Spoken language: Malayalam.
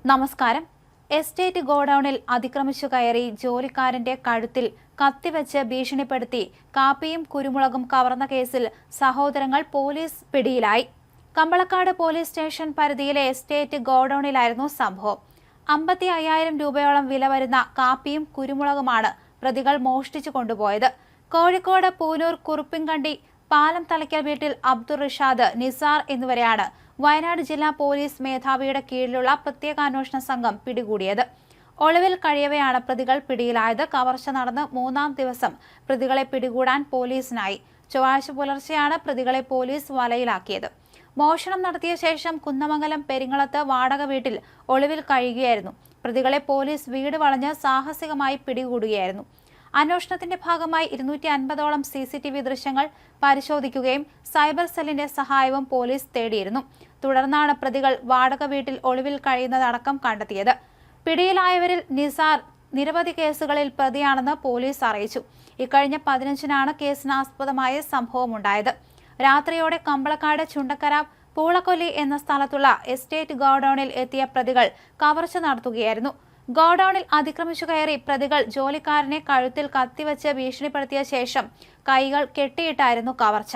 നമസ്കാരം. എസ്റ്റേറ്റ് ഗോഡൌണിൽ അതിക്രമിച്ചു കയറി ജോലിക്കാരന്റെ കഴുത്തിൽ കത്തിവെച്ച് ഭീഷണിപ്പെടുത്തി കാപ്പിയും കുരുമുളകും കവർന്ന കേസിൽ സഹോദരങ്ങൾ പോലീസ് പിടിയിലായി. കമ്പളക്കാട് പോലീസ് സ്റ്റേഷൻ പരിധിയിലെ എസ്റ്റേറ്റ് ഗോഡൌണിലായിരുന്നു സംഭവം. 55,000 രൂപയോളം വില വരുന്ന കാപ്പിയും കുരുമുളകുമാണ് പ്രതികൾ മോഷ്ടിച്ചു കൊണ്ടുപോയത്. കോഴിക്കോട് പൂനൂർ കുറുപ്പിൻകണ്ടി പാലം തലയ്ക്കൽ വീട്ടിൽ അബ്ദുൾ റിഷാദ്, നിസാർ എന്നിവരെയാണ് വയനാട് ജില്ലാ പോലീസ് മേധാവിയുടെ കീഴിലുള്ള പ്രത്യേക അന്വേഷണ സംഘം പിടികൂടിയത്. ഒളിവിൽ കഴിയവെയാണ് പ്രതികൾ പിടിയിലായത്. കവർച്ച നടന്ന് 3-ാം ദിവസം പ്രതികളെ പിടികൂടാൻ പോലീസിനായി. ചൊവ്വാഴ്ച പുലർച്ചെയാണ് പ്രതികളെ പോലീസ് വലയിലാക്കിയത്. മോഷണം നടത്തിയ ശേഷം കുന്നമംഗലം പെരിങ്ങളത്ത് വാടക വീട്ടിൽ ഒളിവിൽ കഴിയുകയായിരുന്നു. പ്രതികളെ പോലീസ് വീട് വളഞ്ഞ് സാഹസികമായി പിടികൂടുകയായിരുന്നു. അന്വേഷണത്തിന്റെ ഭാഗമായി 250ഓളം CCTV ദൃശ്യങ്ങൾ പരിശോധിക്കുകയും സൈബർ സെല്ലിന്റെ സഹായവും പോലീസ് തേടിയിരുന്നു. തുടർന്നാണ് പ്രതികൾ വാടക വീട്ടിൽ ഒളിവിൽ കഴിയുന്നതടക്കം കണ്ടെത്തിയത്. പിടിയിലായവരിൽ നിസാർ നിരവധി കേസുകളിൽ പ്രതിയാണെന്ന് പോലീസ് അറിയിച്ചു. ഇക്കഴിഞ്ഞ 15-നാണ് കേസിനാസ്പദമായ സംഭവമുണ്ടായത്. രാത്രിയോടെ കമ്പളക്കാട് ചുണ്ടക്കര പൂളക്കൊല്ലി എന്ന സ്ഥലത്തുള്ള എസ്റ്റേറ്റ് ഗോഡൌണിൽ എത്തിയ പ്രതികൾ കവർച്ച നടത്തുകയായിരുന്നു. ഗോഡൌണിൽ അതിക്രമിച്ചു കയറി പ്രതികൾ ജോലിക്കാരനെ കഴുത്തിൽ കത്തിവെച്ച് ഭീഷണിപ്പെടുത്തിയ ശേഷം കൈകൾ കെട്ടിയിട്ടായിരുന്നു കവർച്ച.